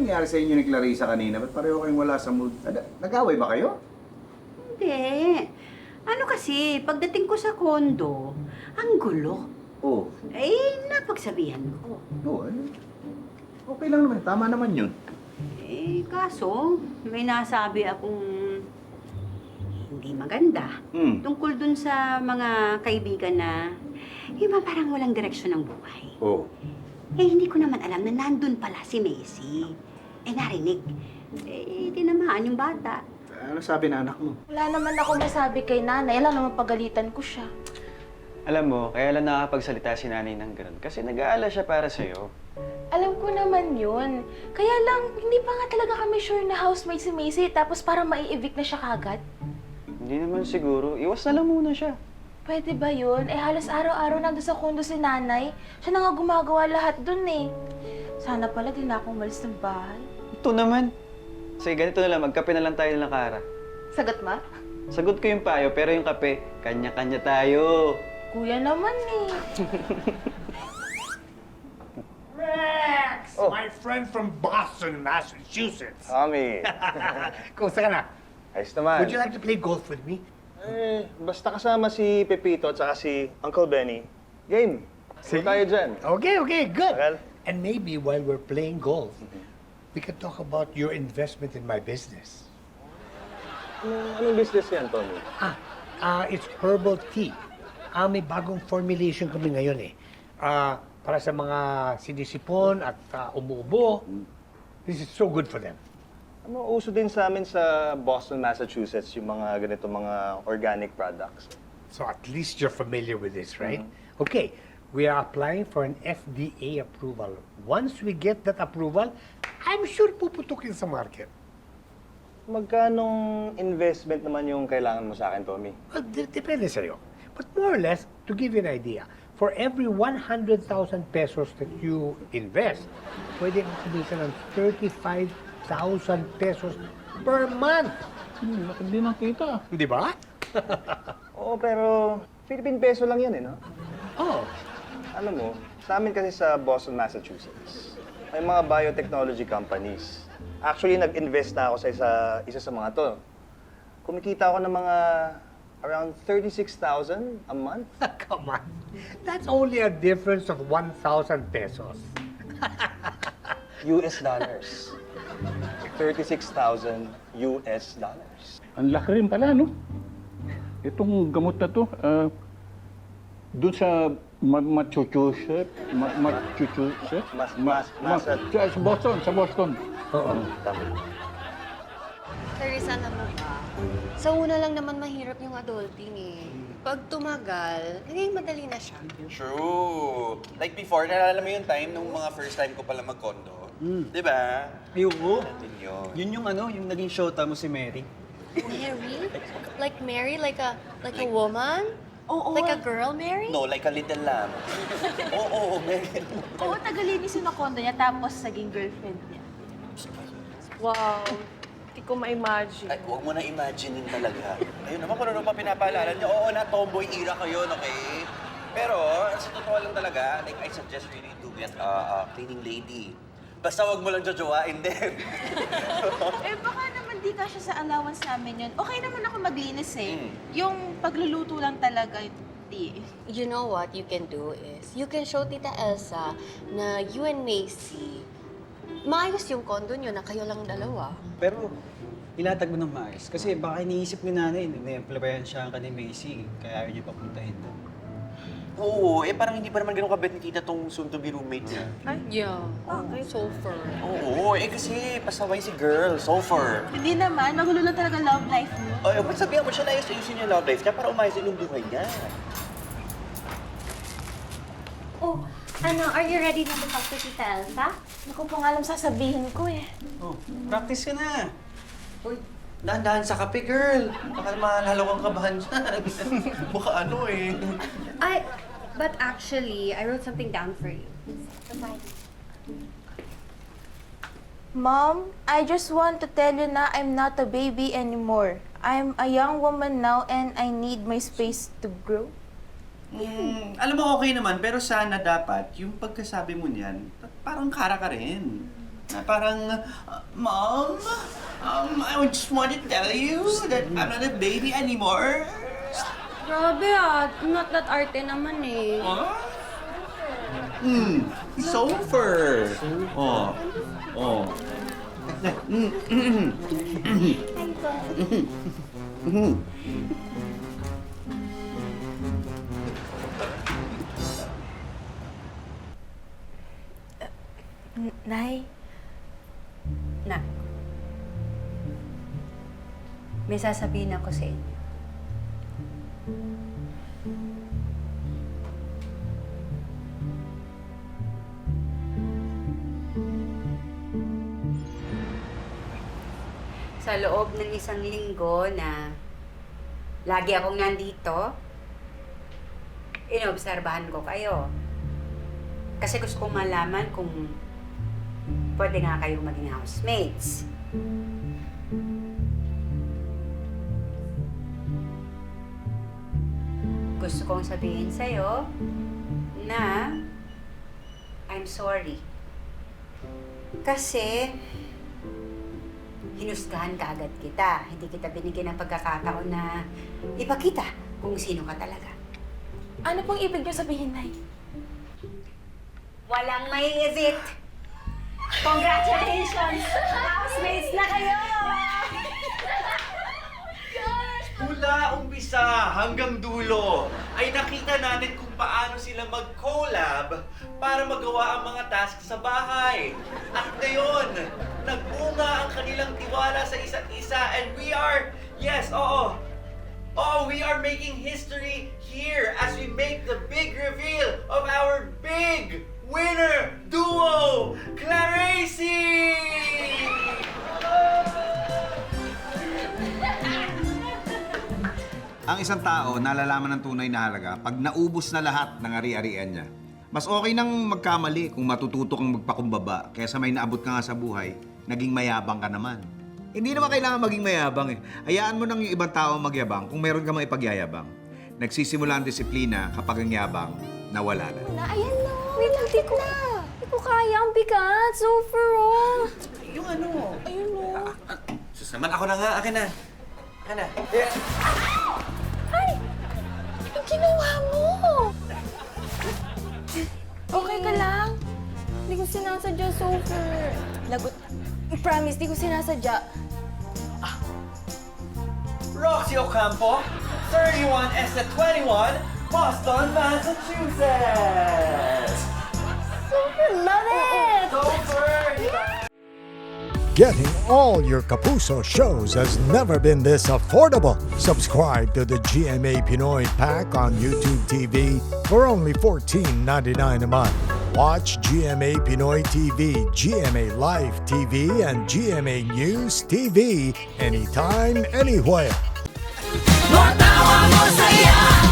nangyari sa inyo ni Clarissa kanina? Ba't pareho kayong wala sa mood? Nag-away ba kayo? Hindi. Ano kasi, pagdating ko sa kondo, ang gulo. Oo. Napagsabihan ko. Oo, okay lang naman. Tama naman yun. Kaso, may nasabi akong hindi maganda. Tungkol dun sa mga kaibigan na iba parang walang direksyon ng buhay. Oo. Hindi ko naman alam na nandun pala si Macy. Narinig. Tinamaan yung bata. Ano sabi na anak mo? Wala naman ako masabi kay nanay. Alam naman pagalitan ko siya. Alam mo, kaya lang nakakapagsalita si nanay ng ganun. Kasi nag-aalala siya para sa'yo. Alam ko naman yun. Kaya lang, hindi pa nga talaga kami sure na housemate si Macy. Tapos parang mai-evict na siya kagad. Hindi naman siguro. Iwas na lang muna siya. Pwede ba yun? Halos araw-araw nandun sa kondo si nanay. Siya na nga gumagawa lahat dun eh. Sana pala din na akong umalis ng bahay. Ito naman. Sige, ganito na lang. Magkape na lang tayo ng Kara. Sagot ma? Sagot ko yung payo, pero yung kape, kanya-kanya tayo. Kuya naman eh. Rex! My friend from Boston, Massachusetts. Tommy, Kumusta ka na? ayos naman. Would you like to play golf with me? Basta kasama si Pepito at saka si Uncle Benny. Game. Sige tayo dyan. Okay, good. Well. And maybe while we're playing golf, we can talk about your investment in my business. Anong business yan, Tommy? It's herbal tea. May bagong formulation kami ngayon eh. Para sa mga sinisipon at umuubo. This is so good for them. Uso din sa amin sa Boston, Massachusetts, yung mga ganito mga organic products. So at least you're familiar with this, right? Okay, we are applying for an FDA approval. Once we get that approval, I'm sure puputukin sa market. Magkanong investment naman yung kailangan mo sa akin, Tommy? Well, depende sa'yo. But more or less, to give you an idea, for every 100,000 pesos that you invest, pwede kang kumita ng 35,000 pesos per month. Hindi nakita. Di ba? Oo, pero Philippine peso lang yan eh, no? Oh, Alam mo, sa amin kasi sa Boston, Massachusetts, may mga biotechnology companies. Actually, nag-invest na ako sa isa sa mga to. Kumikita ako ng mga around 36,000 a month. come on. That's only a difference of 1,000 pesos. US dollars. 36,000 US dollars. Ang laki rin pala, no? Itong gamot na to, doon sa Massachusetts, sa Boston. Oo. Tama. Clarissa, alam mo ba? Sa una lang naman mahirap yung adulting eh. Pag tumagal, naging madali na siya. True. Like before, naalala mo yung time nung mga first time ko pala mag-condo? Di ba? Ayoko. Natin yun. Yun yung yung naging shota mo si Mary. Mary? Like Mary? Like a woman? Oo. Like a girl, Mary? No, like a little lamb. Oo, Mary. Oo, tagalinis yung kondo niya tapos naging girlfriend niya. Wow. Hindi ko ma-imagine. Ay, huwag mo na imaginein talaga. Ayun naman kung ano pa pinapaalala niyo. Oo na, tomboy era kayo, okay? Pero, sa totoo lang talaga, like, I suggest really to get a cleaning lady. Basta wag mo lang jojowain din. Baka naman di ka siya sa allowance namin yun. Okay naman ako maglinis eh. Yung pagluluto lang talaga, di. You know what you can do is, you can show Tita Elsa na you and Macy, maayos yung kondo nyo na kayo lang dalawa. Pero, ilatag mo ng maayos. Kasi baka iniisip ni nanay, na-employan siya ka ni Macy, kaya ayaw niya papuntahin doon. Oo, parang hindi pa naman ganun kabet ni tita tong soon-to-be roommate niya. Yeah. Okay. So far. Oo, kasi pasaway si girl, so far. Hindi naman, magulo lang talaga love life mo. Ay, ba't sabihan mo siya na ayusin yung love life niya para umayos din yung buhay niya? Oh, are you ready na to talk to Tita Elsa? Naku po nga alam sasabihin ko eh. Oh, practice ka na. Uy, dahan-dahan sa kape, girl. Baka mahalalo kang kabahan dyan. Baka ano eh. But actually, I wrote something down for you. Mom, I just want to tell you na I'm not a baby anymore. I'm a young woman now and I need my space to grow. Alam mo, okay naman, pero sana dapat yung pagkasabi mo niyan, parang kara ka rin. Parang, Mom, I just want to tell you that I'm not a baby anymore. Grabe not that arte naman eh. Huh? Sofer. Oh. Oh. Nay, Nak, may sasabihin ako sa inyo. Sa loob ng isang linggo na lagi akong nandito, inobserbahan ko kayo. Kasi gusto kong malaman kung pwede nga kayong maging housemates. Gusto kong sabihin sa'yo na I'm sorry. Kasi hinusgahan ka agad kita. Hindi kita binigyan ng pagkakataon na ipakita kung sino ka talaga. ano pong ibig niyo sabihin, Nay? Walang may isip! Congratulations! Housemates na kayo! Mula umpisa hanggang dulo ay nakita natin kung paano sila mag-collab para magawa ang mga tasks sa bahay. At ngayon, nagbunga ang kanilang tiwala sa isa't isa and we are, we are making history here as we make the big reveal of our big winner duo, Claracy! Ang isang tao nalalaman ng tunay na halaga pag naubos na lahat ng ari-arian niya. Mas okay nang magkamali kung matututo kang magpakumbaba kaysa may naabot ka nga sa buhay, naging mayabang ka naman. Hindi naman kailangan maging mayabang eh. Hayaan mo nang yung ibang tao magyabang kung meron ka mang ipagyayabang. Nagsisimula ang disiplina kapag ang yabang nawala na. Ayan na! Wait lang, di ko kaya. Ang bigat. Super, oh. Yung ano? Ayun, oh. Sus naman, ako na nga. Akin na. Akin na. Ay! Anong ginawa mo? Okay ka lang? Hindi ko sinasadya, Super. Lagot. Promise, di ko sinasadya. Roxy Ocampo, 31 S21, Boston, Massachusetts! Super, love it! Getting all your Kapuso shows has never been this affordable. Subscribe to the GMA Pinoy Pack on YouTube TV for only $14.99 a month. Watch GMA Pinoy TV, GMA Live TV, and GMA News TV anytime, anywhere. Matawa mo saya!